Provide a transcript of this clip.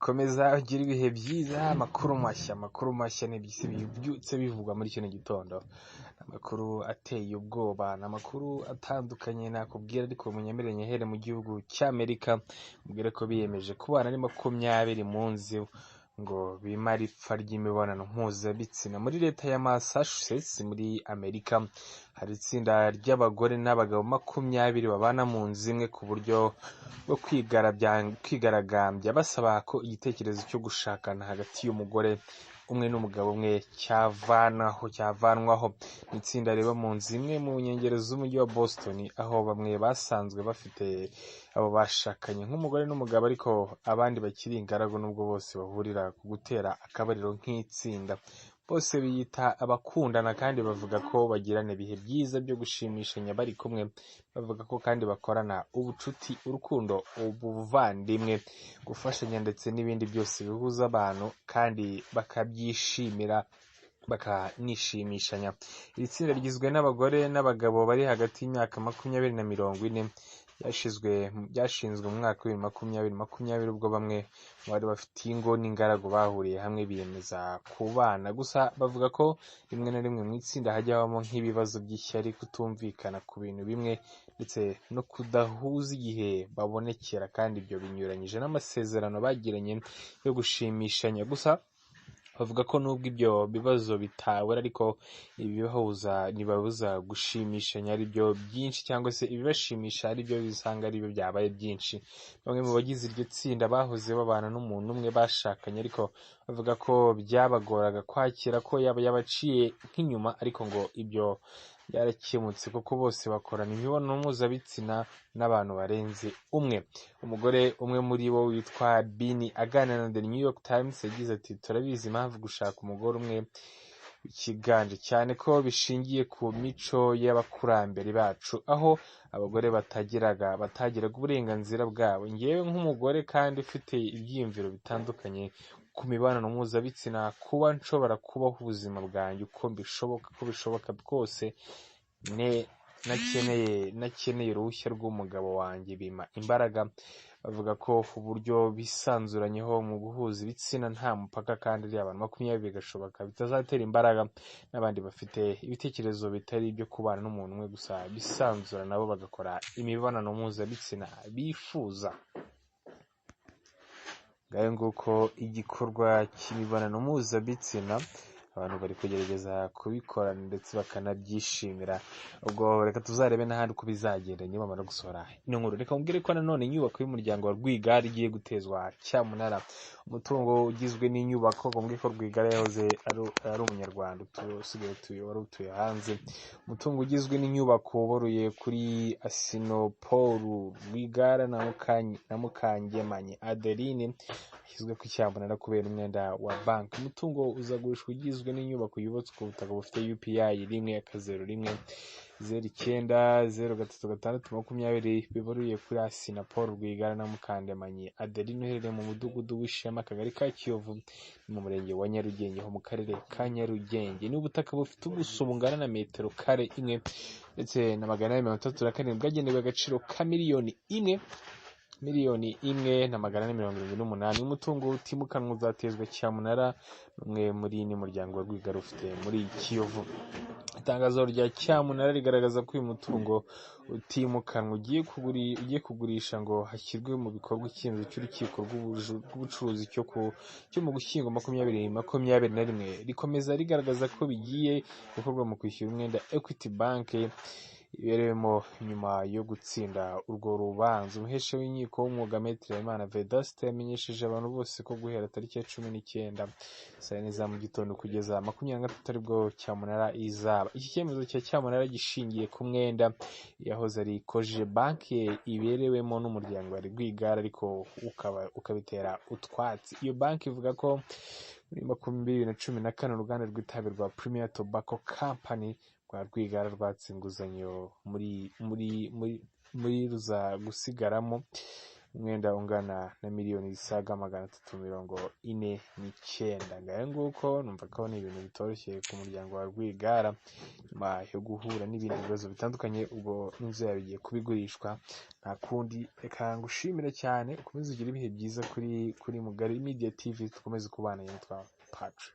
komeza ugire ibihe byiza. Amakuru mashya ni byutse bivugwa muri kino gitondo. Amakuru ateye ubwoba, ni amakuru atandukanye nakubwira, ariko munyemerere nyahere mu gihugu cy'Amerika mubwire ko biyemeje kubana ari 20 mu nzu ngo bimara ipfa ry'imibonano mpuzabitsina. Muri leta ya Massachusetts muri Amerika hari itsinda ry'abagore n'abagabo 20 babana mu nzu imwe ku buryo bwo kwigaragambya basaba ko igitekerezo cyo gushakana hagati y'umugore umwe n'umugabo umwe cyavanwaho. Ni itsinda riba mu nzu imwe mu nkengero z'umujyi wa Boston, aho bamwe basanzwe bafite abo bashakanye nk'umugore n'umugabo, ariko abandi bakiri ingaragu nubwo bose bahurira ku gutera akabariro nk'itsinda. Bose biyita abakundana kandi bavuga ko bagirana ibihe byiza byo gushimishanya bari kumwe. Bavuga ko kandi bakorana ubucuti, urukundo, ubuvandimwe, gufashanya ndetse n'ibindi byose bihuza abantu kandi bakabyishimira bakanishimishanya. Iri tsinda rigizwe n'abagore n'abagabo bari hagati y'imyaka 20 na 40. Byashinzwe mu mwaka wa 2020 ubwo bamwe mu bari bafite ingo n'ingaragu bahuriye hamwe biyemeza kubana. Gusa bavuga ko rimwe na rimwe mu itsinda hajya habamo nk'ibibazo by'ishyari, kutumvikana ku bintu bimwe ndetse no kudahuza igihe babonekera, kandi ibyo binyuranyije n'amasezerano bagiranye yo gushimishanya. Gusa bavuga ko nubwo ibyo bibazo bitabura, ariko ntibabuza gushimishanya ari byo byinshi, cyangwa se ibibashimisha ari byo bisanga ari byo byabaye byinshi. Bamwe mu bagize iryo tsinda bahoze babana n'umuntu umwe bashakanye, ariko bavuga ko byabagoraga kwakira ko yaba yabaciye nk'inyuma, ariko ngo ibyo byarakemutse kuko bose bakorana imibonano mpuzabitsina n'abantu barenze umwe. Umugore umwe muri bo witwa Bini aganira na The New York Times yagize ati, turabizi impamvu gushaka umugore umwe ikiganje cyane ko bishingiye ku mico y'abakurambere bacu, aho abagore batagiraga uburenganzira bwabo. Ngewe nk'umugore kandi ufite ibyiyumviro bitandukanye ku mibonano mpuzabitsina, kuba nshobora kubaho ubuzima bwanjye uko bishoboka bwose, nakeneye uruhushya rw'umugabo wanjye bimpa imbaraga. Bavuga ko uburyo bisanzuranyeho mu guhuza ibitsina nta mupaka, kandi ari abantu 20 bigashoboka bitazatera imbaraga n'abandi bafite ibitekerezo bitari ibyo kubana n'umuntu umwe gusa bisanzura nabo bagakora imibonano mpuzabitsina bifuza. Ngayo nguko igikorwa cy'imibonano mpuzabitsina, abantu bari kugerageza kubikorana ndetse bakanabyishimira. Ubwo reka tuzarebe n'ahandi uko bizagenda niba bamara gusohora ino nkuru. Reka mubwire ko nanone inyubako y'umuryango wa Rwigara igiye gutezwa cyamunara. Umutungo ugizwe n'inyubako, ngombwa ko Rwigara yahoze ari umunyarwanda wari utuye hanze. Umutungo ugizwe n'inyubako waruye kuri Asinopol Rwigara na Mukangemanyi Adeline yashyizwe ku cyamunara kubera umwenda wa banki. Umutungo uzagurishwa ugizwe n'inyubako yubatswe ku butaka bufite UPI 1-009-03620 bibaruye kuri Asinopol Rwigara na Mukangemanyi Adeline uherereye mu mudugudu w'Ishema, akagari ka Kiyovu, mu murenge wa Nyarugenge ho mu karere ka Nyarugenge. Ni ubutaka bufite ubuso bungana na metero kare 1 ndetse na 837 bwagenewe agaciro ka miliyoni 1,478. Umutungo utimukanwa uzatezwa cyamunara umwe muri muryango wa Rwigara ufite muri Kiyovu. Itangazo rya cyamunara rigaragaza ko uyu mutungo utimukanwa ugiye kugurisha ngo hashyirwe mu bikorwa icyemezo cy'urukiko rw'ubucuruzi cyo mu Ugushyingo 2021. Rikomeza rigaragaza ko bigiye gukorwa mu kwishyura umwenda Equity Bank iberewemo nyuma yo gutsinda urwo rubanza. Umuhesha w'inkiko w'umwuga Maître Habimana Vedaste yamenyesheje abantu bose ko guhera tariki ya 19 saa 4 za mu gitondo kugeza 23 aribwo cyamunara izaba. Iki cyemezo cya cyamunara gishingiye ku mwenda yahoze ari Koje banki iberewemo n'umuryango wa Rwigara, ariko ukabitera utwatsi. Iyo banki ivuga ko muri 2014 uruganda rw'itabi rwa Premier Tobacco Company rwa Rwigara rwatse inguzanyo muri ruza gusigaramo umwenda ungana na miliyoni zisaga 349. ngayo nguko numva ko ni ibintu bitoroshye ku muryango wa Rwigara nyuma yo guhura n'ibindi bibazo bitandukanye. ubwo inzu yawe igiye kubigurishwa, nta kundi reka ngushimire cyane, ukomeze ugire ibihe byiza kuri Mugari Media TV, dukomeze kubana. yitwa Patrick.